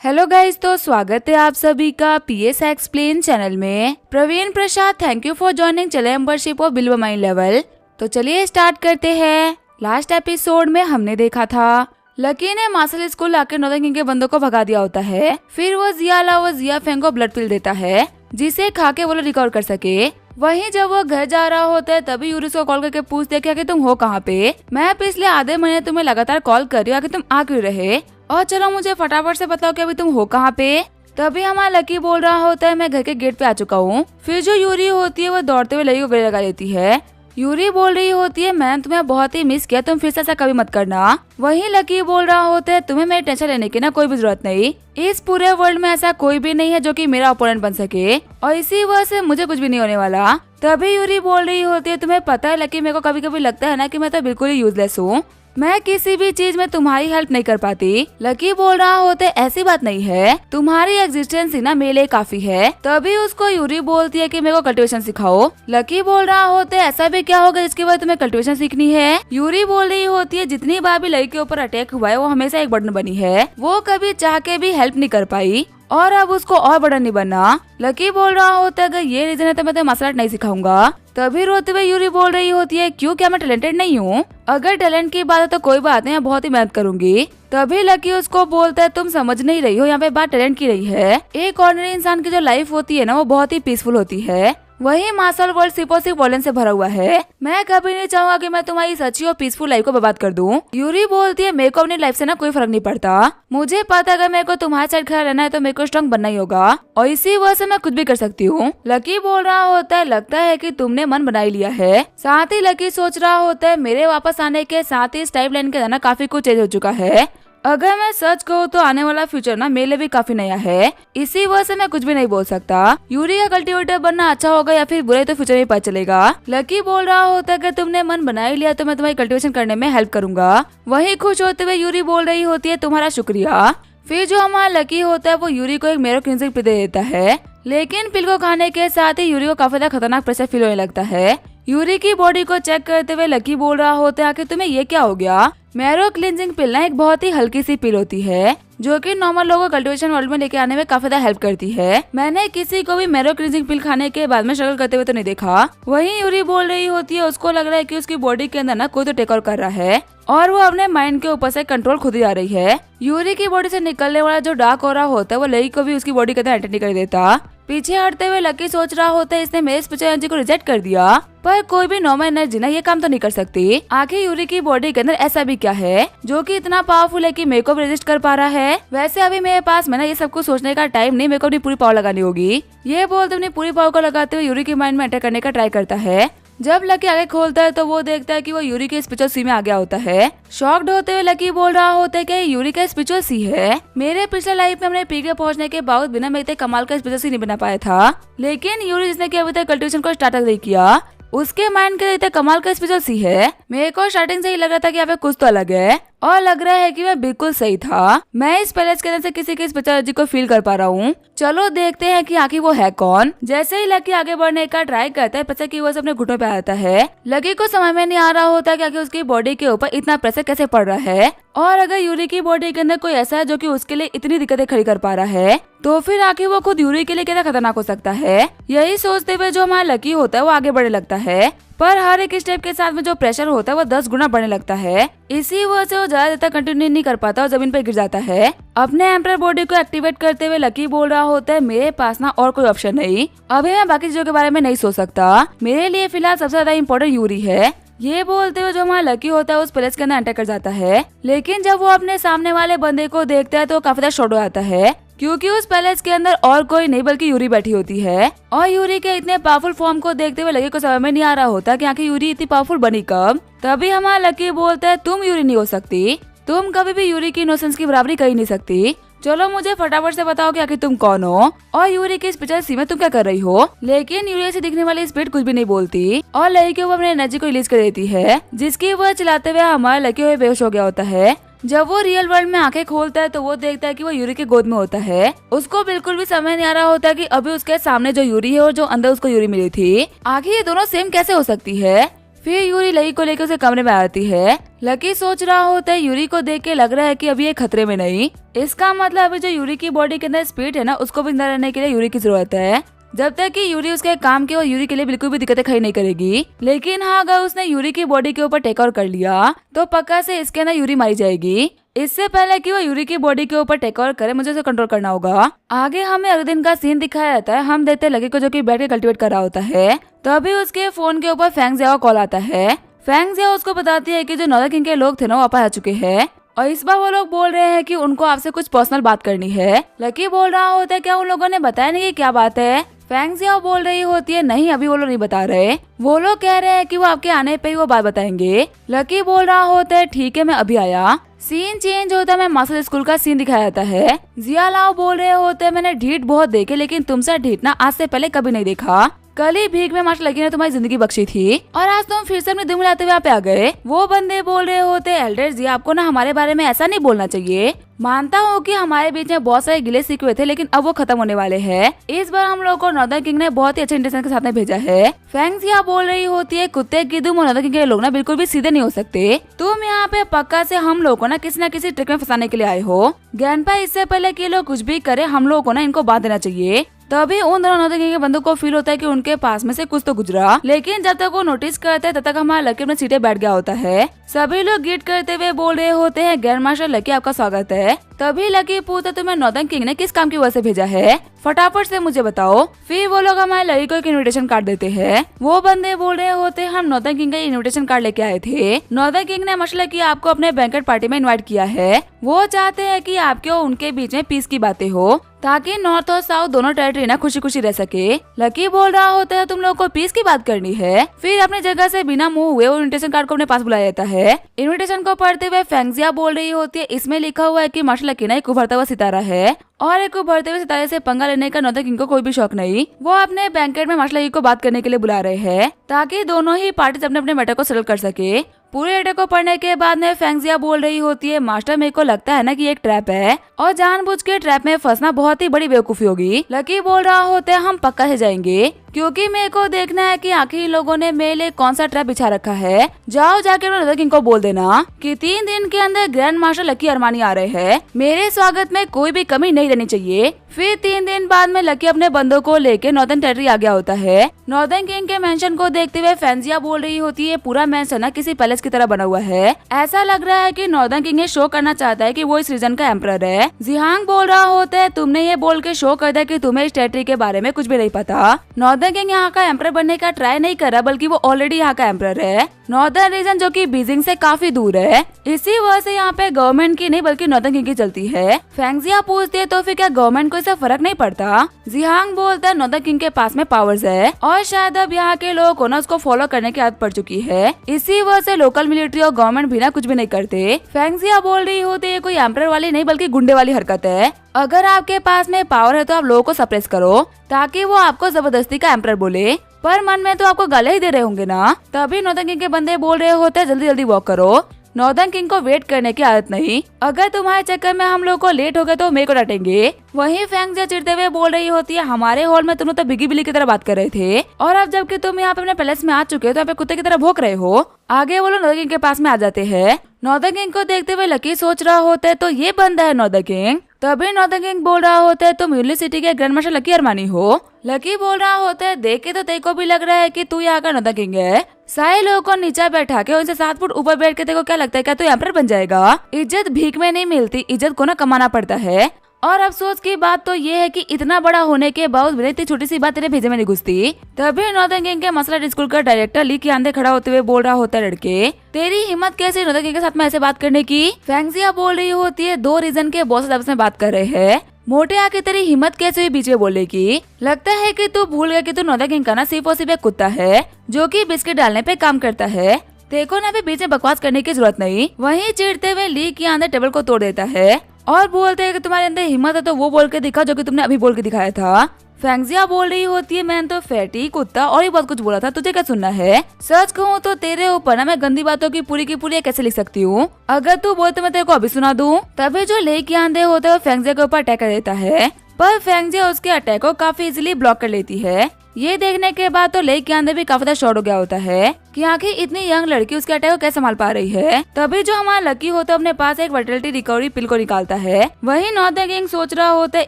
Hello guys, तो स्वागत है आप सभी का पीएस एक्सप्लेन चैनल में। Praveen Prasad, thank you for joining channel membership of Bilva mine level. तो चलिए स्टार्ट करते हैं। लास्ट एपिसोड में हमने देखा था लकी ने मार्शल स्कूल आके नॉर्दर्न किंग के बंदों को भगा दिया होता है। फिर वो जिया फेंग को ब्लड पिल देता है जिसे खा के वो लोग रिकवर कर सके। वहीं जब वो घर जा रहा होता है तभी यूरिस को कॉल करके पूछते हैं कि तुम हो कहाँ पे। मैं पिछले आधे महीने तुम्हें लगातार कॉल कर रही हूँ कि तुम आ क्यों रहे, और चलो मुझे फटाफट से बताओ कि अभी तुम हो कहाँ पे। तभी हमारा लकी बोल रहा होता है मैं घर के गेट पे आ चुका हूँ। फिर जो यूरी होती है वो दौड़ते हुए लकी को गले लगा देती है। यूरी बोल रही होती है मैंने तुम्हें बहुत ही मिस किया, तुम फिर से ऐसा कभी मत करना। वहीं लकी बोल रहा होता है तुम्हें मेरी टेंशन लेने की ना कोई भी जरूरत नहीं। इस पूरे वर्ल्ड में ऐसा कोई भी नहीं है जो कि मेरा ओपोनेंट बन सके, और इसी वजह से मुझे कुछ भी नहीं होने वाला। तभी यूरी बोल रही होती है तुम्हें पता है लकी, मेरे को कभी कभी लगता है ना कि मैं तो बिल्कुल ही यूजलेस हूँ, मैं किसी भी चीज में तुम्हारी हेल्प नहीं कर पाती। लकी बोल रहा होता है ऐसी बात नहीं है, तुम्हारी एग्जिस्टेंस ही ना मेरे लिए काफी है। तभी उसको यूरी बोलती है कि मेरे को कल्टीवेशन सिखाओ। लकी बोल रहा होता है ऐसा भी क्या होगा जिसके बाद तुम्हें कल्टीवेशन सीखनी है। यूरी बोल रही होती है जितनी बार भी लकी के ऊपर अटैक हुआ है वो हमेशा एक बटन बनी है, वो कभी चाह के भी हेल्प नहीं कर पाई और अब उसको और बटन नहीं बनना। लकी बोल रहा होता है अगर ये रीजन है तो मैं तो मार्शल आर्ट नहीं सिखाऊंगा। तभी रोते हुए यूरी बोल रही होती है क्यों, क्या मैं टैलेंटेड नहीं हूँ? अगर टैलेंट की बात है तो कोई बात नहीं, मैं बहुत ही मेहनत करूंगी। तभी लकी उसको बोलता है तुम समझ नहीं रही हो, यहाँ पे बात टैलेंट की रही है। एक ऑर्डिनरी इंसान की जो लाइफ होती है ना वो बहुत ही पीसफुल होती है, वही मार्शल वर्ल्ड सिर्फ और सिर्फ वॉयलेंस से भरा हुआ है। मैं कभी नहीं चाहूंगा कि मैं तुम्हारी सच्ची और पीसफुल लाइफ को बर्बाद कर दूं। यूरी बोलती है मेरे को अपनी लाइफ से ना कोई फर्क नहीं पड़ता, मुझे पता अगर मेरे को तुम्हारे साइड खड़ा रहना है तो मेरे को स्ट्रॉन्ग बनना ही होगा, और इसी वजह से मैं कुछ भी कर सकती हूँ। लकी बोल रहा होता है लगता है कि तुमने मन बना ही लिया है। साथ ही लकी सोच रहा होता है मेरे वापस आने के साथ ही इस टाइम लाइन के अंदर ना काफी कुछ चेंज हो चुका है। अगर मैं सच कहूँ तो आने वाला फ्यूचर ना मेरे लिए भी काफी नया है, इसी वजह से मैं कुछ भी नहीं बोल सकता। यूरी का कल्टीवेटर बनना अच्छा होगा या फिर बुरा तो फ्यूचर में पता चलेगा। लकी बोल रहा होता है कि तुमने मन बना ही लिया तो मैं तुम्हारी कल्टीवेशन करने में हेल्प करूंगा। वहीं खुश होते हुए यूरी बोल रही होती है तुम्हारा शुक्रिया। फिर जो हमारा लकी होता है वो यूरी को एक मेरो क्लिंजिंग पिल दे देता है, लेकिन पिल को खाने के साथ ही यूरी को काफी ज्यादा खतरनाक प्रेशर फील होने लगता है। यूरी की बॉडी को चेक करते हुए लकी बोल रहा होता है कि तुम्हें ये क्या हो गया। मैरो क्लिंजिंग पिल ना एक बहुत ही हल्की सी पिल होती है जो कि नॉर्मल लोगों को कल्टीवेशन वर्ल्ड में लेके आने में काफी ज्यादा हेल्प करती है। मैंने किसी को भी मैरो क्लिंजिंग पिल खाने के बाद में स्ट्रगल करते हुए तो नहीं देखा। वहीं यूरी बोल रही होती है उसको लग रहा है कि उसकी बॉडी के अंदर ना कोई तो टेक ओवर कर रहा है और वो अपने माइंड के ऊपर से कंट्रोल खुद ही आ रही है। यूरी की बॉडी से निकलने वाला जो डार्क ऑरा होता है वो लकी को भी उसकी बॉडी के अंदर एंटर नहीं कर देता। पीछे हटते हुए लकी सोच रहा होता है इसने मेरे स्पिरिचुअल एनर्जी को रिजेक्ट कर दिया, पर कोई भी नॉर्मल एनर्जी ना ये काम तो नहीं कर सकती। आखिर यूरी की बॉडी के अंदर ऐसा भी क्या है जो कि इतना पावरफुल है कि मेरे को भी रेजिस्ट कर पा रहा है। वैसे अभी मेरे पास में ना ये सब कुछ सोचने का टाइम नहीं, मेरे को अपनी पूरी पावर लगानी होगी। ये बोलते अपनी पूरी पावर को लगाते हुए यूरी के माइंड में एंटर करने का ट्राई करता है। जब लकी आगे खोलता है तो वो देखता है कि वो यूरी के स्पिरिचुअल सी में आ गया होता है। शॉक्ड होते हुए लकी बोल रहा होता है कि यूरी का स्पिरिचुअल सी है। मेरे पिछले लाइफ में हमने पीक पे पहुंचने के बाद बिना मेरे कमाल का स्पिरिचुअल सी नहीं बना पाया था, लेकिन यूरी जिसने कि अभी तक कल्टीवेशन को स्टार्ट नहीं किया उसके माइंड के लिए कमाल का स्पिरिचुअल सी है। मेरे को स्टार्टिंग से ही लग रहा था कि यहाँ पे कुछ तो अलग है, और लग रहा है कि मैं बिल्कुल सही था। मैं इस पैलेस के अंदर से किसी की स्पिरिचुअल एनर्जी को फील कर पा रहा हूँ। चलो देखते हैं कि आखिर वो है कौन। जैसे ही लकी आगे बढ़ने का ट्राई करता है प्रेशर की वजह से अपने घुटनों पे आता है। लकी को समझ में नहीं आ रहा होता कि आखिर उसकी बॉडी के ऊपर इतना प्रेशर कैसे पड़ रहा है, और अगर यूरी की बॉडी के अंदर कोई ऐसा है जो कि उसके लिए इतनी दिक्कतें खड़ी कर पा रहा है तो फिर आखिर वो खुद यूरी के लिए कितना खतरनाक हो सकता है। यही सोचते हुए जो हमारा लकी होता है वो आगे बढ़ने लगता है, पर हर एक स्टेप के साथ में जो प्रेशर होता है वो 10 गुना बढ़ने लगता है। इसी वजह से वो ज्यादा देर तक कंटिन्यू नहीं कर पाता और जमीन पर गिर जाता है। अपने एम्परर बॉडी को एक्टिवेट करते हुए लकी बोल रहा होता है मेरे पास ना और कोई ऑप्शन नहीं, अभी मैं बाकी चीजों के बारे में नहीं सोच सकता, मेरे लिए फिलहाल सबसे ज्यादा इम्पोर्टेंट यूरी है। ये बोलते हुए जो हमारा लकी होता है उस पैलेस के अंदर एंटर कर जाता है, लेकिन जब वो अपने सामने वाले बंदे को देखता है तो काफी ज्यादा शॉक हो जाता है क्योंकि उस पैलेस के अंदर और कोई नहीं बल्कि यूरी बैठी होती है। और यूरी के इतने पावरफुल फॉर्म को देखते हुए लकी को समझ में नहीं आ रहा होता कि आखिर यूरी इतनी पावरफुल बनी कब। तभी हमारा लकी बोलता है तुम यूरी नहीं हो सकती, तुम कभी भी यूरी की इनोसेंस की बराबरी कर ही नहीं सकती। चलो मुझे फटाफट से बताओ कि आखिर तुम कौन हो और यूरी की स्पिरिचुअल सी में तुम क्या कर रही हो। लेकिन यूरी से दिखने वाली स्पिरिट कुछ भी नहीं बोलती और लकी के ऊपर अपने एनर्जी को रिलीज कर देती है, जिसकी वह चलाते हुए हमारा लकी हुए बेहोश हो गया होता है। जब वो रियल वर्ल्ड में आंखें खोलता है तो वो देखता है कि वो यूरी के गोद में होता है। उसको बिल्कुल भी समझ नहीं आ रहा होता कि अभी उसके सामने जो यूरी है और जो अंदर उसको यूरी मिली थी, आखिर ये दोनों सेम कैसे हो सकती है। फिर यूरी लकी को लेकर उसे कमरे में आती है। लकी सोच रहा होता है यूरी को देख के लग रहा है कि अभी ये खतरे में नहीं। इसका मतलब अभी जो यूरी की बॉडी के अंदर स्पिरिट है ना, उसको भी जिंदा रहने के लिए यूरी की जरूरत है। जब तक कि यूरी उसके काम के और यूरी के लिए बिल्कुल भी दिक्कतें खड़ी नहीं करेगी। लेकिन हाँ, अगर उसने यूरी की बॉडी के ऊपर टेक ओवर कर लिया तो पक्का से इसके अंदर यूरी मारी जाएगी। इससे पहले कि वो यूरी की बॉडी के ऊपर टेक ओवर करे, मुझे उसे कंट्रोल करना होगा। आगे हमें अगले दिन का सीन दिखाया जाता है। हम देखते हैं लकी को जो कि बैठ के कल्टीवेट कर रहा होता है। तभी उसके फोन के ऊपर फैंग जिया का कॉल आता है। फैंग जिया उसको बताती है कि जो नॉर्दर्न किंग के लोग थे ना, वो वापस आ चुके हैं और इस बार वो लोग बोल रहे हैं कि उनको आपसे कुछ पर्सनल बात करनी है। लकी बोल रहा होता है क्या उन लोगों ने बताया नहीं कि क्या बात है। फैंग जिया बोल रही होती है नहीं, अभी वो लोग नहीं बता रहे। वो लोग कह रहे हैं कि वो आपके आने पे ही वो बात बताएंगे। लकी बोल रहा होता है ठीक है, मैं अभी आया। सीन चेंज होता है, मैं मास्टर स्कूल का सीन दिखाया जाता है। जिया लाओ बोल रहे होते हैं मैंने ढीठ बहुत देखे, लेकिन तुमसे ढीठ ना आज से पहले कभी नहीं देखा। कल ही भीख में मास्टर लकी ने तुम्हारी जिंदगी बख्शी थी और आज तुम फिर से अपने दिल मिलाते हुए यहाँ पे आ गए। वो बंदे बोल रहे होते एल्डर जी, आपको ना हमारे बारे में ऐसा नहीं बोलना चाहिए। मानता हूँ कि हमारे बीच में बहुत सारे गिले शिकवे थे, लेकिन अब वो खत्म होने वाले हैं। इस बार हम लोग को नॉर्दर्न किंग ने बहुत ही अच्छे इंटेंशन के साथ में भेजा है। फैंग जिया बोल रही होती है कुत्ते की दुम और नॉर्दर्न किंग के लोग ना बिल्कुल भी सीधे नहीं हो सकते। तुम यहाँ पे पक्का से हम लोग को ना किसी ट्रिक में फंसाने के लिए आए हो। ग्रैंडपा, इससे पहले कि लोग कुछ भी करे हम लोगों को ना इनको बांध देना चाहिए। तभी उन दोनों नॉर्दर्न किंग के बंदों को फील होता है कि उनके पास में से कुछ तो गुजरा, लेकिन जब तक वो नोटिस करते हैं तब तक हमारा लकी अपने सीटे बैठ गया होता है। सभी लोग गिट करते हुए बोल रहे होते हैं ग्रैंड मास्टर लकी आपका स्वागत है। तभी लकी पूछता तुम्हें नॉर्दर्न किंग ने किस काम की वजह से भेजा है, फटाफट से मुझे बताओ। फिर वो लोग हमारे लकी को एक इनविटेशन कार्ड देते हैं। वो बंदे बोल रहे होते हम नॉर्दर्न किंग का इनविटेशन कार्ड लेके आए थे। नॉर्दर्न किंग ने मसला की आपको अपने बैंकेट पार्टी में इनवाइट किया है। वो चाहते हैं कि आपके और उनके बीच में पीस की बातें हो, ताकि नॉर्थ और साउथ दोनों टेरिटरी ना खुशी खुशी रह सके। लकी बोल रहा होता है तुम लोग को पीस की बात करनी है। फिर अपने जगह से बिना मुंह हुए वो इनविटेशन कार्ड को अपने पास बुलाया जाता है। इनविटेशन को पढ़ते हुए फैंग जिया बोल रही होती है इसमें लिखा हुआ है कि मास्टर लकी ना एक उभरता हुआ सितारा है और एक उभरते हुए सितारे से पंगा लेने का नॉर्दर्न किंग को कोई भी शौक नहीं। वो अपने बैंकेट में मास्टर लकी को बात करने के लिए बुला रहे हैं, ताकि दोनों ही पार्टी अपने अपने मैटर को सेटल कर सके। पूरे लेटर को पढ़ने के बाद में फैंग जिया बोल रही होती है मास्टर मेरे को लगता है ना कि एक ट्रैप है और जानबूझ के ट्रैप में फंसना बहुत ही बड़ी बेवकूफी होगी। लकी बोल रहा होता है हम पक्का से जाएंगे, क्योंकि मेरे को देखना है कि आखिर लोगों ने मेरे लिए कौन सा ट्रैप बिछा रखा है। जाओ जाके नॉर्दर्न किंग को बोल देना कि 3 दिन के अंदर ग्रैंड मास्टर लकी अरमानी आ रहे हैं। मेरे स्वागत में कोई भी कमी नहीं रहनी चाहिए। फिर 3 दिन बाद में लकी अपने बंदों को लेके नॉर्दर्न टेरिटरी आ गया होता है। नॉर्दर्न किंग के मेंशन को देखते हुए फैंग जिया बोल रही होती है पूरा मेंशन ना किसी पैलेस की तरह बना हुआ है। ऐसा लग रहा है कि नॉर्दर्न किंग ये शो करना चाहता है कि वो इस रीजन का एम्परर है। जिहांग बोल रहा होता है तुमने ये बोल के शो कर दिया कि तुम्हें इस टेरिटरी के बारे में कुछ भी नहीं पता। नॉर्दर्न किंग यहाँ का एम्परर बनने का ट्राई नहीं कर रहा, बल्कि वो ऑलरेडी यहाँ का एम्परर है। नॉर्दर्न रीजन जो कि बीजिंग से काफी दूर है, इसी वजह से यहाँ पे गवर्नमेंट की नहीं बल्कि नॉर्दर्न किंग की चलती है। फैंग जिया पूछती है तो फिर क्या गवर्नमेंट को इससे फर्क नहीं पड़ता। जिहांग बोलता है नॉर्दर्न किंग के पास में पावर्स है और शायद अब यहाँ के लोगों को ना उसको फॉलो करने की आदत पड़ चुकी है। इसी वजह से लोकल मिलिट्री और गवर्नमेंट भी ना कुछ भी नहीं करते। फैंग जिया बोल रही होती है कोई एम्परर वाली नहीं बल्कि गुंडे वाली हरकत है। अगर आपके पास में पावर है तो आप लोगों को सप्रेस करो, ताकि वो आपको जबरदस्ती का एम्परर बोले, पर मन में तो आपको गाली ही दे रहे होंगे ना। तभी नॉर्दर्न किंग के बंदे बोल रहे होते हैं जल्दी जल्दी वॉक करो। नॉर्दर्न किंग को वेट करने की आदत नहीं, अगर तुम्हारे चक्कर में हम लोग को लेट हो गए तो मेरे को डांटेंगे। वहीं फैंग जिया चिढ़ते हुए बोल रही होती है हमारे हॉल में तुम तो बिगी बिल्ली की तरह बात कर रहे थे और अब जबकि तुम यहाँ पे अपने पैलेस में आ चुके हो तो यहाँ पे कुत्ते की तरह भौंक रहे हो। आगे वो लोग नॉर्दर्न किंग के पास में आ जाते हैं। नॉर्दर्न किंग को देखते हुए लकी सोच रहा होता है तो ये बंदा है नॉर्दर्न किंग। तभी नॉर्दर्न किंग बोल रहा होता है तुम यूनिवर्सिटी के ग्रैंड मास्टर लकी अरमानी हो। लकी बोल रहा होता है देख के तो तेरे को भी लग रहा है कि तू यहाँ का नॉर्दर्न किंग है। सारे लोगों को नीचे बैठा के उनसे 7 फुट ऊपर बैठ के तेरे को क्या लगता है क्या तू एम्परर बन जाएगा। इज्जत भीख में नहीं मिलती, इज्जत को ना कमाना पड़ता है। और अफसोस की बात तो ये है कि इतना बड़ा होने के बावजूद इतनी छोटी सी बात तेरे भेजे में नहीं घुसती। तभी नॉर्दर्न किंग के मसला स्कूल का डायरेक्टर ली के आंधे खड़ा होते हुए बोल रहा होता है लड़के तेरी हिम्मत कैसे नॉर्दर्न किंग के साथ में ऐसे बात करने की। फैंग जिया बोल रही होती है 2 रीजन के बॉस आपस में बात कर रहे हैं। मोटे आके तेरी हिम्मत कैसे हुई बीच में बोलने की। लगता है कि तू भूल गया कि तू नॉर्दर्न किंग का ना सिर्फ और सिर्फ एक कुत्ता है जो कि बिस्किट डालने पे काम करता है। देखो ना भी बीच में बकवास करने की जरूरत नहीं। वहीं चिढ़ते हुए ली के आंधे टेबल को तोड़ देता है और बोलते हैं कि तुम्हारे अंदर हिम्मत है तो वो बोल के दिखा जो कि तुमने अभी बोल के दिखाया था। फैंग जिया बोल रही होती है मैंने तो फैटी कुत्ता और भी बहुत कुछ बोला था, तुझे क्या सुनना है। सच कहूँ तो तेरे ऊपर ना मैं गंदी बातों की पूरी कैसे लिख सकती हूँ। अगर तू बोले तो मैं तेरे को अभी सुना दूँ। तभी जो ले के आंधे होते हैं वो फैंग जिया के ऊपर अटैक कर देता है, पर फैंग जिया उसके अटैक को काफी इजीली ब्लॉक कर लेती है। ये देखने के बाद तो ले के आंधे भी काफी ज्यादा शॉर्ट हो गया होता है। कि आखिर इतनी यंग लड़की उसके अटैक को कैसे संभाल पा रही है। तभी जो हमारा लकी होता है अपने पास एक वर्टिलिटी रिकवरी पिल को निकालता है। वही नॉर्दर्न किंग सोच रहा होता है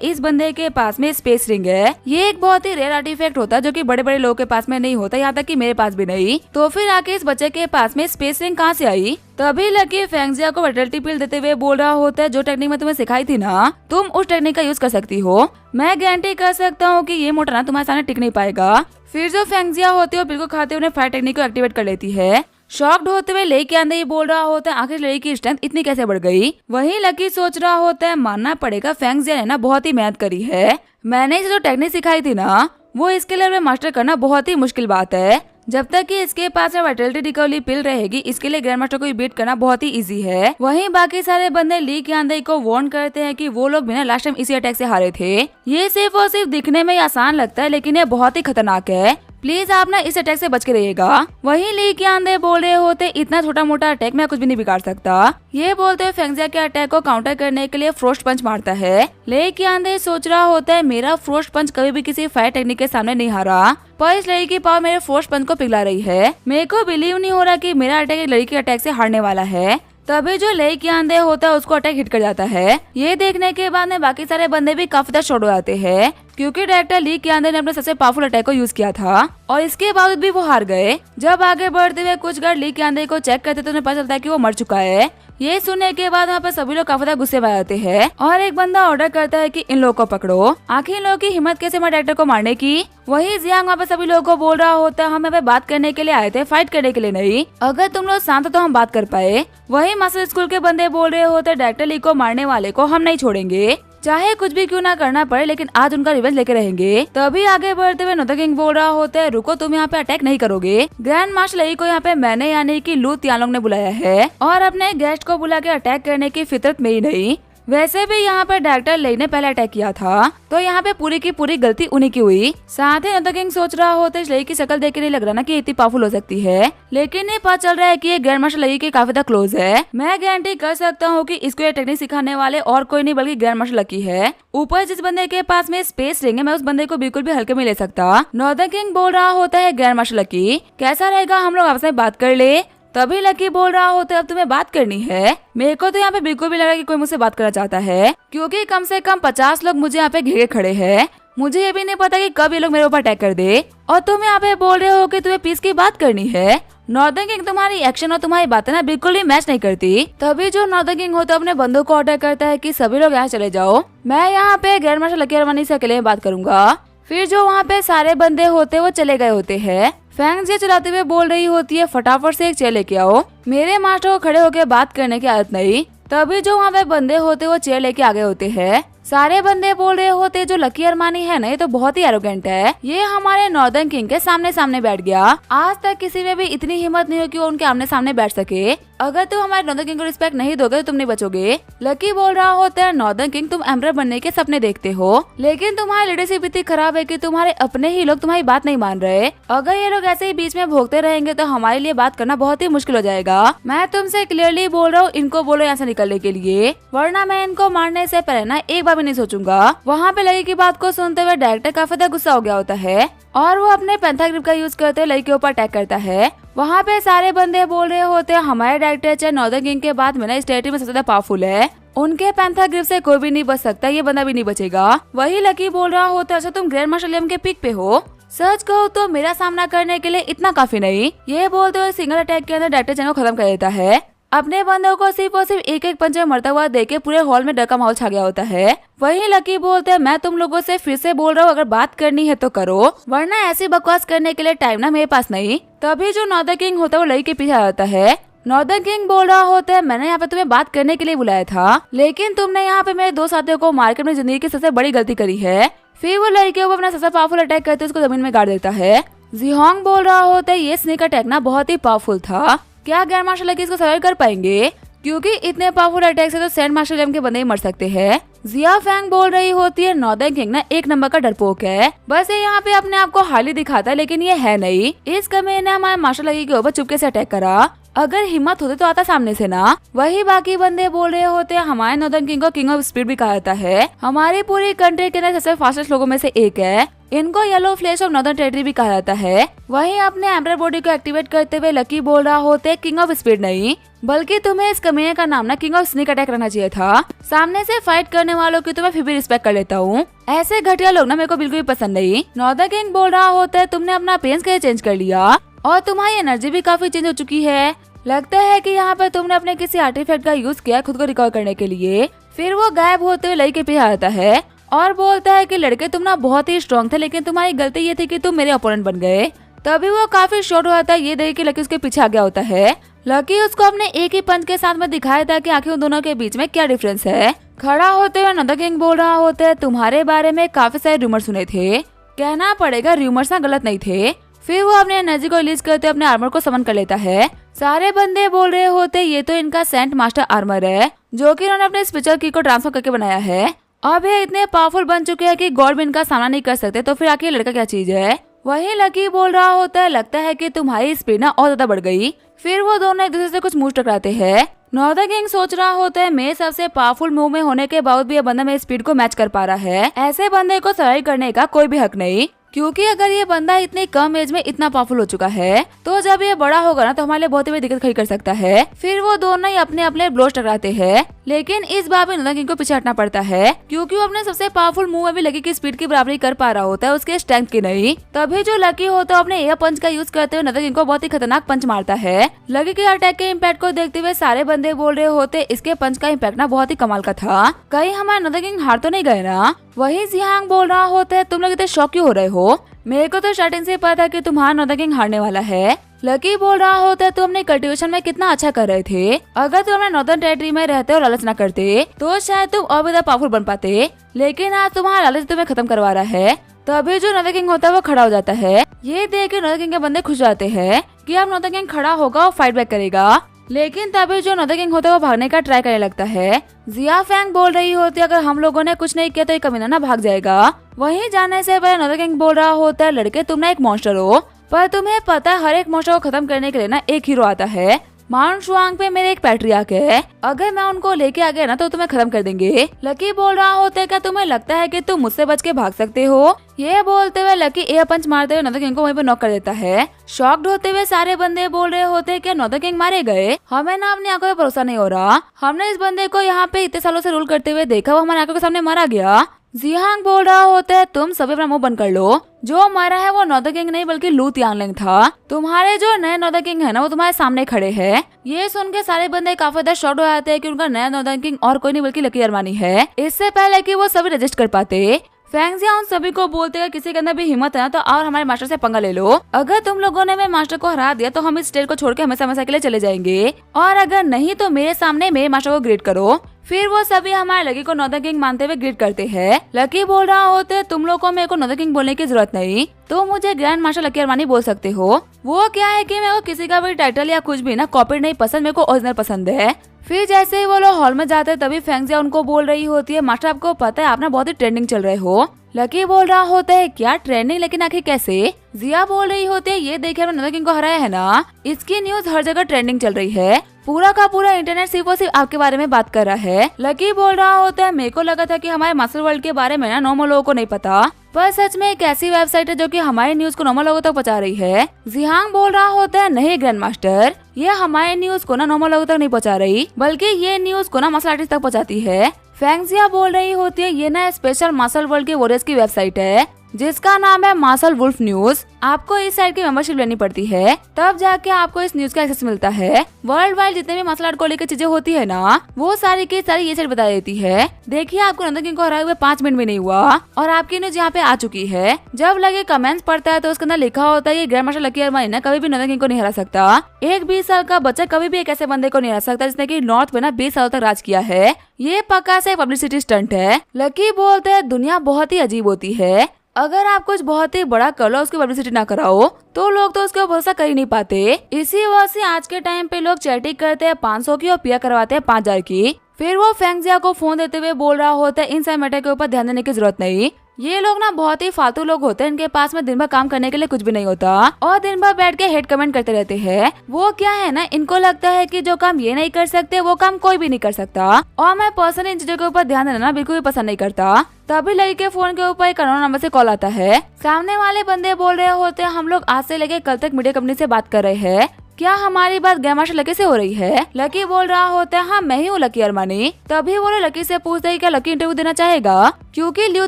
इस बंदे के पास में स्पेस रिंग है। ये एक बहुत ही रेयर आर्टिफैक्ट होता है जो कि बड़े बड़े लोगों के पास में नहीं होता, यहाँ तक कि मेरे पास भी नहीं। तो फिर आके इस बच्चे के पास में स्पेस रिंग कहाँ से आई। तभी लकी फेंगजिया को वर्टिलिटी पिल देते हुए बोल रहा होता है जो टेक्निक मैं तुम्हें सिखाई थी ना, तुम उस टेक्निक का यूज कर सकती हो। मैं गारंटी कर सकता हूँ कि ये मोटा ना तुम्हारे सामने टिक नहीं पाएगा। फिर जो फेंगजिया होती है पिल को खाते हुए फायर टेक्निक को एक्टिवेट कर लेती है। शॉक्ड होते हुए लेके अंदर ही बोल रहा होता है आखिर लड़की की स्ट्रेंथ इतनी कैसे बढ़ गई। वहीं लकी सोच रहा होता है मानना पड़ेगा फेंगजिया ने ना बहुत ही मेहनत करी है। मैंने इसे जो टेक्निक सिखाई थी ना वो इसके लेवल में मास्टर करना बहुत ही मुश्किल बात है। जब तक कि इसके पास वर्टिलिटी रिकवरी पिल रहेगी इसके लिए ग्रैंड मास्टर को बीट करना बहुत ही इजी है। वहीं बाकी सारे बंदे ली के अंदर को वार्न करते हैं कि वो लोग भी ना लास्ट टाइम इसी अटैक से हारे थे। ये सिर्फ और सिर्फ दिखने में आसान लगता है लेकिन ये बहुत ही खतरनाक है। प्लीज आप ना इस अटैक से बच के रहिएगा। वहीं ली के अंदर बोल रहे होते इतना छोटा मोटा अटैक में कुछ भी नहीं बिगाड़ सकता। ये बोलते हुए फेंगजिया के अटैक को काउंटर करने के लिए फ्रोस्ट पंच मारता है। ले के अंदर सोच रहा होता है मेरा फ्रोस्ट पंच कभी भी किसी फायर टेक्निक के सामने नहीं हारा, पर इस लड़की की पावर मेरे फ्रोस्ट पंच को पिघला रही है। मेरे को बिलीव नहीं हो रहा कि मेरा अटैक एक लड़की के अटैक से हारने वाला है। तभी जो ले के अंदर होता है उसको अटैक हिट कर जाता है। ये देखने के बाद में बाकी सारे बंदे भी काफी ज्यादा शॉर्ट हो जाते हैं क्योंकि डायरेक्टर ली के अंदर ने अपने सबसे पावरफुल अटैक को यूज किया था और इसके बावजूद भी वो हार गए। जब आगे बढ़ते हुए कुछ गार्ड ली के अंदर को चेक करते तो उन्हें पता चलता है कि वो मर चुका है। ये सुनने के बाद वहाँ पर सभी लोग काफी गुस्से में आते हैं और एक बंदा ऑर्डर करता है कि इन लोगों को पकड़ो। आखिर इन लोगों की हिम्मत कैसे मैं डायरेक्टर को मारने की। वही जियांग वहाँ पे सभी लोगों को बोल रहा होता है हम यहाँ पे बात करने के लिए आए थे, फाइट करने के लिए नहीं। अगर तुम लोग शांत हो तो हम बात कर पाए। वही मास्टर स्कूल के बंदे बोल रहे होते डायरेक्टर ली को मारने वाले को हम नहीं छोड़ेंगे, चाहे कुछ भी क्यों ना करना पड़े, लेकिन आज उनका रिवेंज लेके रहेंगे। तभी आगे बढ़ते हुए नॉर्दर्न किंग बोल रहा होता है रुको तुम यहाँ पे अटैक नहीं करोगे। ग्रैंड मास्टर लई को यहाँ पे मैंने यानी कि लू तियालोंग ने बुलाया है और अपने गेस्ट को बुला के अटैक करने की फितरत मेरी नहीं। वैसे भी यहाँ पर डायरेक्टर लई ने पहले अटैक किया था तो यहाँ पे पूरी की पूरी गलती उन्हीं की हुई। साथ ही नॉर्दर्न किंग सोच रहा होता है लई की शक्ल देख के नहीं लग रहा ना कि इतनी पावरफुल हो सकती है, लेकिन ये पता चल रहा है कि ये ग्रैंड मास्टर लई के काफी ज्यादा क्लोज है। मैं गारंटी कर सकता हूँ कि इसको ये टेक्निक सिखाने वाले और कोई नहीं बल्कि ग्रैंड मास्टर लकी है। ऊपर जिस बंदे के पास में स्पेस रिंग है मैं उस बंदे को बिल्कुल भी हल्के में ले सकता। नॉर्दर्न किंग बोल रहा होता है ग्रैंड मास्टर लकी कैसा रहेगा हम लोग आपस में बात कर ले। तभी लकी बोल रहा होता है अब तुम्हें बात करनी है। मेरे को तो यहाँ पे बिल्कुल भी लगा कि कोई मुझसे बात करना चाहता है क्योंकि कम से कम 50 लोग मुझे यहाँ पे घेरे खड़े हैं। मुझे ये भी नहीं पता कि कब ये लोग मेरे ऊपर अटैक कर दे और तुम यहाँ पे बोल रहे हो कि तुम्हें पीस की बात करनी है। नॉर्दर्न किंग तुम्हारी एक्शन और तुम्हारी बातें ना बिल्कुल भी मैच नहीं करती। तभी जो नॉर्दर्न किंग होता है अपने बंदों को ऑर्डर करता है कि सभी लोग यहाँ चले जाओ, मैं यहाँ पे ग्रैंड मास्टर लकी अरमानी से अकेले में बात करूंगा। फिर जो वहाँ पे सारे बंदे होते वो चले गए होते हैं। फेंगजिया चलाते हुए बोल रही होती है फटाफट से एक चेयर लेके आओ, मेरे मास्टर को खड़े होकर बात करने की आदत नहीं। तभी जो वहाँ पे बंदे होते वो चेयर लेके आगे होते हैं। सारे बंदे बोल रहे होते जो लकी अरमानी है ना ये तो बहुत ही एरोगेंट है, ये हमारे नॉर्दर्न किंग के सामने सामने बैठ गया। आज तक किसी में भी इतनी हिम्मत नहीं हो कि वो उनके आमने सामने बैठ सके। अगर तुम हमारे नॉर्दर्न किंग को रिस्पेक्ट नहीं दोगे तो तुम नहीं बचोगे। लकी बोल रहा होता है नॉर्दर्न किंग तुम एम्परर बनने के सपने देखते हो लेकिन तुम्हारी लीडरशिप इतनी खराब है कि तुम्हारे अपने ही लोग तुम्हारी बात नहीं मान रहे। अगर ये लोग ऐसे ही बीच में भोगते रहेंगे तो हमारे लिए बात करना बहुत ही मुश्किल हो जाएगा। मैं तुमसे क्लियरली बोल रहा हूँ इनको बोलो यहाँ से निकलने के लिए, वरना मैं इनको मारने से पहले ना एक बार भी नहीं सोचूंगा। वहाँ पे लकी की बात को सुनते हुए डायरेक्टर काफी ज्यादा गुस्सा हो गया होता है और वो अपने पेंथा ग्रिप का यूज करते हुए लकी के ऊपर अटैक करता है। वहाँ पे सारे बंदे बोल रहे होते हैं हमारे डायरेक्टर चाहे नॉर्दर्न किंग के बाद में ना इस टेरिटरी में सबसे ज्यादा पावरफुल है, उनके पेंथा ग्रिप से कोई भी नहीं बच सकता, ये बंदा भी नहीं बचेगा। वही लकी बोल रहा होता है अच्छा तुम ग्रैंड मास्टर लियम के पिक पे हो, सच कहो तो मेरा सामना करने के लिए इतना काफी नहीं। ये बोलते हुए सिंगल अटैक के अंदर डायरेक्टर चैन को खत्म कर देता है। अपने बंदों को सिर्फ और सिर्फ एक एक पंच में मरता हुआ देख के पूरे हॉल में डर का माहौल छा गया होता है। वही लकी बोलते हैं मैं तुम लोगों से फिर से बोल रहा हूँ अगर बात करनी है तो करो, वरना ऐसी बकवास करने के लिए टाइम ना मेरे पास नहीं। तभी जो नॉर्दर्न किंग होता है वो लकी के पीछे आ जाता है। नॉर्दर्न किंग बोल रहा होता है मैंने यहाँ पे तुम्हें बात करने के लिए बुलाया था लेकिन तुमने यहाँ पे मेरे दो साथियों को मार के अपनी जिंदगी की सबसे बड़ी गलती करी है। फिर वो लड़की के ऊपर अपना सबसे पावरफुल अटैक करते उसको जमीन में गाड़ देता है। जिहोंग बोल रहा होता है ये स्नेक अटैक ना बहुत ही पावरफुल था, क्या ग्रैंड मास्टर लकी इसको सर्वाइव कर पाएंगे क्योंकि इतने पावरफुल अटैक से तो सैंड मास्टर लियम के बंदे ही मर सकते हैं। जिया फैंग बोल रही होती है नॉर्दर्न किंग ना एक नंबर का डरपोक है, बस ये यहाँ पे अपने आप को हाली दिखाता है लेकिन ये है नहीं। इस कमी ने हमारे मास्टर लकी के ऊपर चुपके से अटैक करा, अगर हिम्मत होती तो आता सामने से ना। वही बाकी बंदे बोल रहे होते हैं हमारे नॉर्दर्न किंग को किंग ऑफ स्पीड भी कहा जाता है, हमारी पूरी कंट्री के अंदर सबसे फास्टेस्ट लोगों में से एक है। इनको yellow flash of northern territory भी कहा जाता है। वहीं अपने एम्पर बॉडी को एक्टिवेट करते हुए लकी बोल रहा होता किंग ऑफ स्पीड नहीं, बल्कि तुम्हें इस कमीने का नाम ना किंग ऑफ स्नीक अटैक रखना चाहिए था। सामने से फाइट करने वालों की तो मैं फिर भी रिस्पेक्ट कर लेता हूँ, ऐसे घटिया लोग ना मेरे को बिल्कुल भी पसंद नहीं। नॉर्दर्न किंग बोल रहा होता है तुमने अपना पेंस कैसे चेंज कर लिया और तुम्हारी एनर्जी भी काफी चेंज हो चुकी है। लगता है कि यहाँ पर तुमने अपने किसी आर्टिफैक्ट का यूज किया खुद को रिकवर करने के लिए। फिर वो गायब होते हुए लड़की के पीछे आता है और बोलता है कि लड़के तुम ना बहुत ही स्ट्रॉन्ग थे, लेकिन तुम्हारी गलती ये थी कि तुम मेरे ओपोनेंट बन गए। तभी वो काफी शॉर्ट हो जाता है ये देख के लकी उसके पीछे आ गया होता है। लकी उसको अपने एक ही पंच के साथ में दिखाया था कि आखिर उन दोनों के बीच में क्या डिफरेंस है। खड़ा होते हुए नॉर्दर्न किंग बोल रहा होता है तुम्हारे बारे में काफी सारे रूमर सुने थे, कहना पड़ेगा रूमर्स ना गलत नहीं थे। फिर वो अपने एनर्जी को रिलीज करते अपने आर्मर को समन कर लेता है। सारे बंदे बोल रहे होते ये तो इनका सेंट मास्टर आर्मर है जो कि इन्होंने अपने स्पेशल की को ट्रांसफर करके बनाया है। अब ये इतने पावरफुल बन चुके हैं कि गॉड भी इनका सामना नहीं कर सकते, तो फिर आखिर लड़का क्या चीज है। वही लकी बोल रहा होता है लगता है कि तुम्हारी स्पीड ना और ज्यादा बढ़ गई। फिर वो दोनों एक दूसरे से कुछ मूव टकराते हैं। नॉर्दर्न किंग सोच रहा होता है मेरे सबसे पावरफुल मूव में होने के बावजूद भी ये बंदा मेरी स्पीड को मैच कर पा रहा है, ऐसे बंदे को सर्वाइव करने का कोई भी हक नहीं, क्योंकि अगर ये बंदा इतनी कम एज में इतना पावरफुल हो चुका है तो जब ये बड़ा होगा ना तो हमारे लिए बहुत ही बड़ी दिक्कत खड़ी कर सकता है। फिर वो दोनों ही अपने अपने ब्लोज टकराते हैं, लेकिन इस बार भी नॉर्दर्न किंग को पीछे हटना पड़ता है क्योंकि वो अपने सबसे पावरफुल मूव में भी लकी की स्पीड की बराबरी कर पा रहा होता है, उसके स्ट्रेंथ की नहीं। तभी जो लकी होता है अपने एयर पंच का यूज करते हुए नॉर्दर्न किंग को बहुत ही खतरनाक पंच मारता है। लकी के अटैक के इम्पैक्ट को देखते हुए सारे बंदे बोल रहे होते इसके पंच का इम्पैक्ट ना बहुत ही कमाल का था, कहीं हमारे नॉर्दर्न किंग हार तो नहीं गए ना। वही जियांग बोल रहा होता है तुम लोग इतने शॉक क्यों हो रहे हो, मेरे को तो स्टार्टिंग से पता कि तुम्हारा नॉर्दर्न किंग हारने वाला है। लकी बोल रहा होता है तुम अपने कल्टीवेशन में कितना अच्छा कर रहे थे, अगर तुम अपने नॉर्दर्न टेरिटरी में रहते और लालच न करते तो शायद तुम और ज्यादा पावरफुल बन पाते, लेकिन आज तुम्हारा लालच तुम्हें खत्म करवा रहा है। तभी जो नॉर्दर्न किंग होता है वो खड़ा हो जाता है। ये देख के नॉर्दर्न किंग के बंदे खुश जाते हैं कि अब नॉर्दर्न किंग खड़ा होगा और फाइट बैक करेगा, लेकिन तभी जो नॉर्दर्न किंग होता है वो भागने का ट्राई करने लगता है। जिया फैंग बोल रही होती है अगर हम लोगों ने कुछ नहीं किया तो ये कमीना ना भाग जाएगा। वहीं जाने से पहले नॉर्दर्न किंग बोल रहा होता है लड़के तुम ना एक मॉन्स्टर हो, पर तुम्हें पता है हर एक मॉन्स्टर को खत्म करने के लिए ना एक हीरो आता है। माउंट शुआंग पे मेरे एक पैट्रियार्क है, अगर मैं उनको लेके आ गया ना तो तुम्हें खत्म कर देंगे। लकी बोल रहा होता है क्या तुम्हें लगता है कि तुम मुझसे बच के भाग सकते हो। ये बोलते हुए लकी एयर पंच मारते हुए नॉर्दर्न किंग को वहीं पर नॉक कर देता है। शॉक्ड होते हुए सारे बंदे बोल रहे होते हैं कि नॉर्दर्न किंग मारे गए, हमें ना अपनी आंखों पे भरोसा नहीं हो रहा। हमने इस बंदे को यहाँ पे इतने सालों से रूल करते हुए देखा, वो हमारी आंखों के सामने मारा गया। जियांग बोल रहा होता है तुम सभी अपना मुंह बंद कर लो, जो मरा है वो नॉर्दर्न किंग नहीं बल्कि लू तियांगलिंग था। तुम्हारे जो नए नॉर्दर्न किंग है ना वो तुम्हारे सामने खड़े हैं। ये सुन के सारे बंदे काफी ज्यादा शॉक्ड हो जाते हैं कि उनका नया नॉर्दर्न किंग और कोई नहीं बल्कि लकी अरमानी है। इससे पहले कि वो सभी रजिस्ट कर पाते फैंगजिया उन सभी को बोलते हैं किसी के अंदर भी हिम्मत है ना तो और हमारे मास्टर से पंगा ले लो। अगर तुम लोगों ने मेरे मास्टर को हरा दिया तो हम इस स्टेट को छोड़ के हमेशा हमेशा के लिए चले जाएंगे, और अगर नहीं तो मेरे सामने मेरे मास्टर को ग्रेट करो। फिर वो सभी हमारे लकी को नॉर्दर्न किंग मानते हुए ग्रेट करते हैं। लकी बोल रहा होते तुम लोगों को मेरे को नॉर्दर्न किंग बोलने की जरूरत नहीं, तो मुझे ग्रैंड मास्टर लकी अरमानी बोल सकते हो। वो क्या है कि मेरे को किसी का भी टाइटल या कुछ भी ना कॉपी नहीं पसंद, मेरे को ओरिजिनल पसंद है। फिर जैसे ही वो लोग हॉल में जाते हैं तभी फैंगजिया उनको बोल रही होती है मास्टर आपको पता है आप ना बहुत ही ट्रेंडिंग चल रहे हो। लकी बोल रहा होता है क्या ट्रेंडिंग, लेकिन आखिर कैसे। जिया बोल रही होती है ये देखिए नॉर्दर्न किंग को हराया है ना, इसकी न्यूज हर जगह ट्रेंडिंग चल रही है, पूरा का पूरा इंटरनेट सिर्फ और सिर्फ आपके बारे में बात कर रहा है। लकी बोल रहा होता है मेरे को लगा था कि हमारे मास्टर वर्ल्ड के बारे में ना नॉर्मल लोगों को नहीं पता, पर सच में एक ऐसी वेबसाइट है जो कि हमारी न्यूज को नॉर्मल लोगों तक पहुंचा रही है। जियांग बोल रहा होता है नहीं ग्रैंड मास्टर, ये हमारे न्यूज को ना नॉर्मल लोगों तक नहीं पहुंचा रही, बल्कि ये न्यूज को ना मार्शल आर्टिस्ट तक पहुंचाती है। फैंगजिया बोल रही होती है ये ना स्पेशल मार्शल वर्ल्ड के वॉरियर्स की वेबसाइट है जिसका नाम है मार्शल वुल्फ न्यूज। आपको इस साइट की मेंबरशिप लेनी पड़ती है, तब जाके आपको इस न्यूज का एक्सेस मिलता है। वर्ल्ड वाइड जितने भी मार्शल आर्ट को लेकर चीजें होती है ना वो सारी की सारी ये साइट बता देती है। देखिए आपको नॉर्दर्न किंग को हराए हुए 5 मिनट भी नहीं हुआ और आपकी न्यूज यहाँ पे आ चुकी है। जब लगे कमेंट्स पढ़ता है तो उसके अंदर लिखा होता है ये ग्रैंड मास्टर लकी अरमानी ना कभी भी नॉर्दर्न किंग को नहीं हरा सकता। एक 20 साल का बच्चा कभी भी एक ऐसे बंदे को नहीं हरा सकता जिसने की नॉर्थ में ना 20 साल तक राज किया है। ये पक्का से पब्लिसिटी स्टंट है। लकी बोलते हैं दुनिया बहुत ही अजीब होती है, अगर आप कुछ बहुत ही बड़ा कर लो उसकी पब्लिसिटी ना कराओ तो लोग तो उसके भरोसा कर ही नहीं पाते। इसी वजह से आज के टाइम पे लोग चैटिंग करते हैं 500 की और पिया करवाते हैं 5000 की। फिर वो फैंगजिया को फोन देते हुए बोल रहा होता है इन सारे मैटर के ऊपर ध्यान देने की जरूरत नहीं, ये लोग ना बहुत ही फालतू लोग होते हैं, इनके पास में दिन भर काम करने के लिए कुछ भी नहीं होता और दिन भर बैठ के हेट कमेंट करते रहते हैं। वो क्या है ना, इनको लगता है कि जो काम ये नहीं कर सकते वो काम कोई भी नहीं कर सकता। और मैं पर्सनली इन चीजों के ऊपर ध्यान देना ना बिल्कुल भी पसंद नहीं करता। तभी लड़की के फोन के ऊपर एक अननोन नंबर से कॉल आता है। सामने वाले बंदे बोल रहे होते हैं, हम लोग आज से लेके कल तक मीडिया कंपनी से बात कर रहे हैं, क्या हमारी बात ग्रैंड मास्टर लकी से हो रही है? लकी बोल रहा होता है, हाँ मैं ही हूँ लकी अरमानी। तभी वो लकी से पूछते हैं क्या लकी इंटरव्यू देना चाहेगा, क्योंकि लियू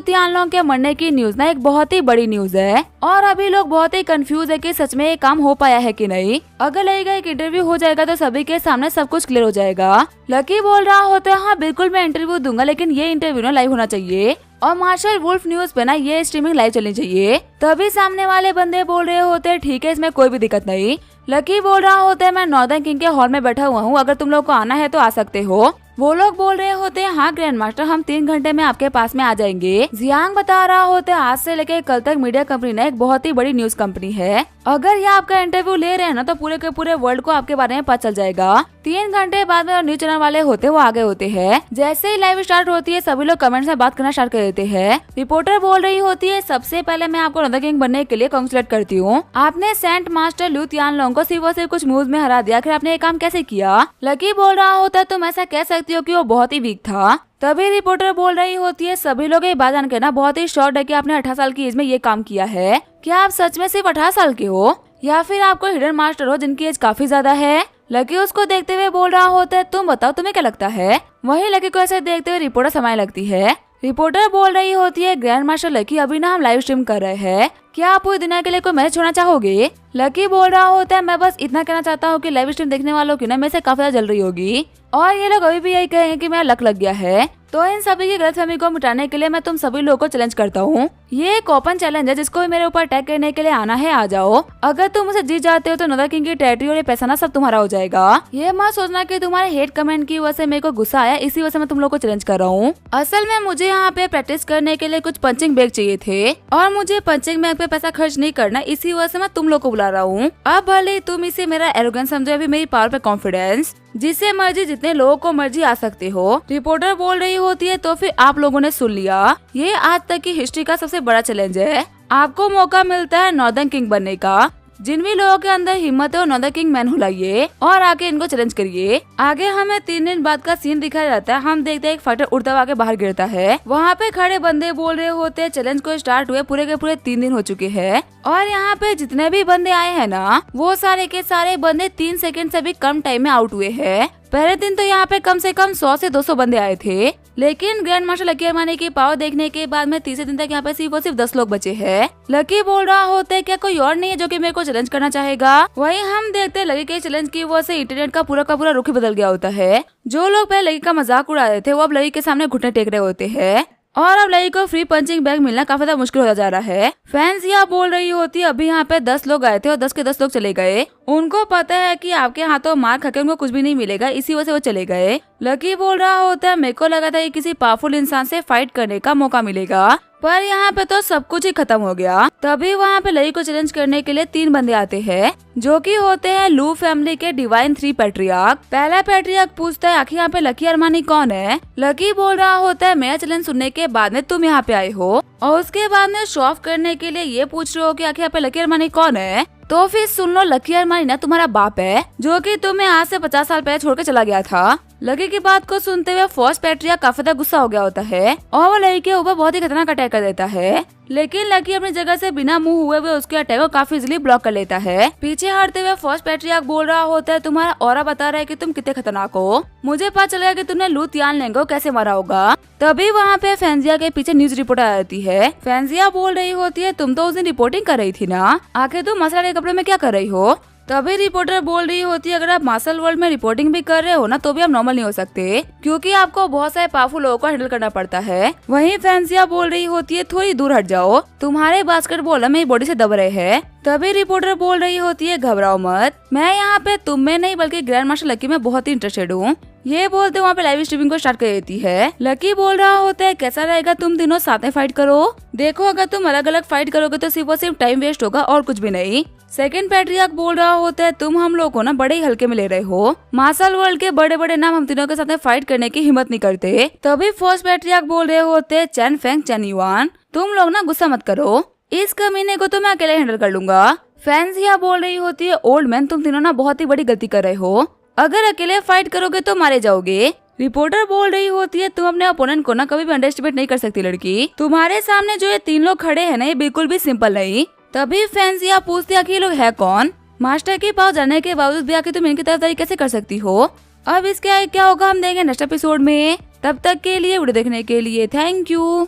तियानलोंग के मरने की न्यूज ना एक बहुत ही बड़ी न्यूज है और अभी लोग बहुत ही कंफ्यूज है कि सच में ये काम हो पाया है कि नहीं। अगर लकी का एक इंटरव्यू हो जाएगा तो सभी के सामने सब कुछ क्लियर हो जाएगा। लकी बोल रहा होता है, हाँ बिल्कुल मैं इंटरव्यू दूंगा, लेकिन ये इंटरव्यू ना लाइव होना चाहिए और मार्शल वुल्फ न्यूज पे ना ये स्ट्रीमिंग लाइव चलनी चाहिए। तभी सामने वाले बंदे बोल रहे होते हैं, ठीक है इसमें कोई भी दिक्कत नहीं। लकी बोल रहा होता है, मैं नॉर्दर्न किंग के हॉल में बैठा हुआ हूँ, अगर तुम लोग को आना है तो आ सकते हो। वो लोग बोल रहे होते हैं, हाँ ग्रैंड मास्टर हम 3 घंटे में आपके पास में आ जाएंगे। जियांग बता रहा होता है, आज से लेकर कल तक मीडिया कंपनी ना एक बहुत ही बड़ी न्यूज कंपनी है, अगर ये आपका इंटरव्यू ले रहे हैं ना तो पूरे के पूरे वर्ल्ड को आपके बारे में पता चल जाएगा। 3 घंटे बाद में और न्यूज चैनल वाले होते वो आगे होते हैं। जैसे ही लाइव स्टार्ट होती है सभी लोग कमेंट्स में बात करना स्टार्ट कर देते हैं। रिपोर्टर बोल रही होती है, सबसे पहले मैं आपको नॉर्दर्न किंग बनने के लिए कांग्रेचुलेट करती हूँ, आपने सेंट मास्टर लियू तियानलोंग को सिर्फ और सिर्फ कुछ मूव्स में हरा दिया, आखिर आपने ये काम कैसे किया? लकी बोल रहा होता है, तुम ऐसा कह सकती हो कि वो बहुत ही वीक था। तभी रिपोर्टर बोल रही होती है, सभी लोग ये बात जानकर ना बहुत ही शॉक्ड है कि आपने 18 साल की एज में ये काम किया है। क्या आप सच में सिर्फ 18 साल के हो या फिर आप कोई हिडन मास्टर हो जिनकी एज काफी ज्यादा है? लकी उसको देखते हुए बोल रहा होता है, तुम बताओ तुम्हें क्या लगता है? वहीं लकी को ऐसे देखते हुए रिपोर्टर समय लगती है। रिपोर्टर बोल रही होती है, ग्रैंड मास्टर लकी अभी ना हम लाइव स्ट्रीम कर रहे हैं, क्या आप पूरी दुनिया के लिए कोई मैच छोड़ना चाहोगे? लकी बोल रहा होता है, मैं बस इतना कहना चाहता हूँ कि लाइव स्ट्रीम देखने वालों की ना मेरे से काफी ज्यादा जल रही होगी और ये लोग अभी भी यही कहेंगे कि मेरा लक लग गया है। तो इन सभी की गलतफहमी को मिटाने के लिए मैं तुम सभी लोगों को चैलेंज करता हूँ। ये एक ओपन चैलेंज है, जिसको भी मेरे ऊपर अटैक करने के लिए आना है आ जाओ। अगर तुम उसे जीत जाते हो तो नॉर्दर्न किंग की टेरिटरी और ये पैसा ना सब तुम्हारा हो जाएगा। ये मत सोचना कि तुम्हारे हेट कमेंट की वजह से मेरे को गुस्सा आया इसी वजह से मैं तुम लोग को चैलेंज कर रहा हूँ। असल में मुझे यहाँ पे प्रैक्टिस करने के लिए कुछ पंचिंग बैग चाहिए थे और मुझे पंचिंग बैग पे पैसा खर्च नहीं करना, इसी वजह से मैं तुम लोग को बुला रहा हूँ। अब भले तुम इसे मेरा एरोगेंस समझो या फिर मेरी पावर पे कॉन्फिडेंस, जिससे मर्जी जितने लोगों को मर्जी आ सकते हो। रिपोर्टर बोल रही होती है, तो फिर आप लोगों ने सुन लिया, ये आज तक की हिस्ट्री का सबसे बड़ा चैलेंज है। आपको मौका मिलता है नॉर्दर्न किंग बनने का। जिन भी लोगों के अंदर हिम्मत है वो नॉर्दर्न किंग मैन हुलाइए और आके इनको चैलेंज करिए। आगे हमें 3 दिन बाद का सीन दिखाया जाता है। हम देखते हैं एक फाइटर उड़ता हुआ के बाहर गिरता है। वहाँ पे खड़े बंदे बोल रहे होते हैं, चैलेंज को स्टार्ट हुए पूरे के पूरे 3 दिन हो चुके हैं और यहाँ पे जितने भी बंदे आए हैं ना वो सारे के सारे बंदे 3 सेकंड से भी कम टाइम में आउट हुए हैं। पहले दिन तो यहाँ पे कम से कम 100 से 200 बंदे आए थे, लेकिन ग्रैंड मास्टर लकी अरमानी की पावर देखने के बाद में तीसरे दिन तक यहाँ पे सिर्फ और सिर्फ 10 लोग बचे हैं। लकी बोल रहा होता है, क्या कोई और नहीं है जो कि मेरे को चैलेंज करना चाहेगा? वहीं हम देखते हैं लकी के चैलेंज की वजह से इंटरनेट का पूरा रुख बदल गया होता है। जो लोग पहले लकी का मजाक उड़ा रहे थे वो अब लकी के सामने घुटने टेक रहे होते हैं और अब लकी को फ्री पंचिंग बैग मिलना काफी ज्यादा मुश्किल होता जा रहा है। फैंस यहाँ बोल रही होती है, अभी यहाँ पे 10 लोग आए थे और 10 के 10 लोग चले गए। उनको पता है कि आपके हाथों मार खाके उनको कुछ भी नहीं मिलेगा, इसी वजह से वो चले गए। लकी बोल रहा होता है, मेरे को लगा था कि किसी पावरफुल इंसान से फाइट करने का मौका मिलेगा, पर यहाँ पे तो सब कुछ ही खत्म हो गया। तभी वहाँ पे लकी को चैलेंज करने के लिए 3 बंदे आते हैं जो कि होते हैं लू फैमिली के डिवाइन 3 पैट्रियार्क। पहला पैट्रियार्क पूछता है, आखिर यहाँ पे लकी अरमानी कौन है? लकी बोल रहा होता है, मेरा चैलेंज सुनने के बाद में तुम यहाँ पे आए हो और उसके बाद में शो ऑफ करने के लिए ये पूछ रहे हो कि आखिर यहाँ पे लकी अरमानी कौन है? तो फिर सुन लो, लकी अरमानी ना तुम्हारा बाप है जो कि तुम्हें आज से 50 साल पहले छोड़ के चला गया था। लकी की बात को सुनते हुए फर्स्ट पैट्रियार्क काफी ज्यादा गुस्सा हो गया होता है और वो लकी के ऊपर बहुत ही खतरनाक अटैक कर देता है, लेकिन लकी अपनी जगह से बिना मुंह हुए हुए उसके अटैक को काफी इजीली ब्लॉक कर लेता है। पीछे हटते हुए फर्स्ट पैट्रियार्क बोल रहा होता है, तुम्हारा ऑरा बता रहा है कि तुम कितने खतरनाक हो, मुझे पता चलेगा कि तुमने लू तियानलोंग को कैसे मारा होगा। तभी वहाँ पे फैंजिया के पीछे न्यूज रिपोर्टर आ जाती है। फैंजिया बोल रही होती है, तुम तो उस दिन रिपोर्टिंग कर रही थी ना, आखिर तुम मसला के कपड़े में क्या कर रही हो? तभी रिपोर्टर बोल रही होती है, अगर आप मार्शल वर्ल्ड में रिपोर्टिंग भी कर रहे हो ना तो भी आप नॉर्मल नहीं हो सकते, क्योंकि आपको बहुत सारे पावरफुल लोगों को हैंडल करना पड़ता है। वहीं फैंसिया बोल रही होती है, थोड़ी दूर हट जाओ, तुम्हारे बास्केटबॉल मेरी बॉडी से दब रहे हैं। तभी रिपोर्टर बोल रही होती है, घबराओ मत, मैं यहाँ पे तुम में नहीं बल्कि ग्रैंड मास्टर लकी में बहुत ही इंटरेस्टेड हूँ। ये बोलते वहाँ पे लाइव स्ट्रीमिंग को स्टार्ट कर देती है। लकी बोल रहा होता है, कैसा रहेगा तुम तीनों साथ में फाइट करो? देखो अगर तुम अलग अलग फाइट करोगे तो सिर्फ और सिर्फ टाइम वेस्ट होगा और कुछ भी नहीं। सेकंड पैट्रियार्क बोल रहा होता है तुम हम लोग को ना बड़े ही हल्के में ले रहे हो। मार्शल वर्ल्ड के बड़े बड़े नाम हम तीनों के साथ फाइट करने की हिम्मत नहीं करते। तभी फर्स्ट पैट्रियार्क बोल रहे होते हैं चैन फेंग चैन युआन, तुम लोग ना गुस्सा मत करो, इस कमीने को तो मैं अकेले हैंडल कर लूंगा। फैंसिया बोल रही होती है ओल्ड मैन तुम तीनों ना बहुत ही बड़ी गलती कर रहे हो, अगर अकेले फाइट करोगे तो मारे जाओगे। रिपोर्टर बोल रही होती है तुम अपने ओपोनेंट को ना कभी भी अंडरएस्टिमेट नहीं कर सकती लड़की, तुम्हारे सामने जो ये 3 लोग खड़े हैं ना ये बिल्कुल भी सिंपल नहीं। तभी फैंसिया पूछती है कि ये लोग है कौन, मास्टर के पास जाने के बावजूद भी आके तुम इनकी तरफदारी कैसे कर सकती हो। अब इसके आगे क्या होगा हम देंगे नेक्स्ट एपिसोड में, तब तक के लिए वीडियो देखने के लिए थैंक यू।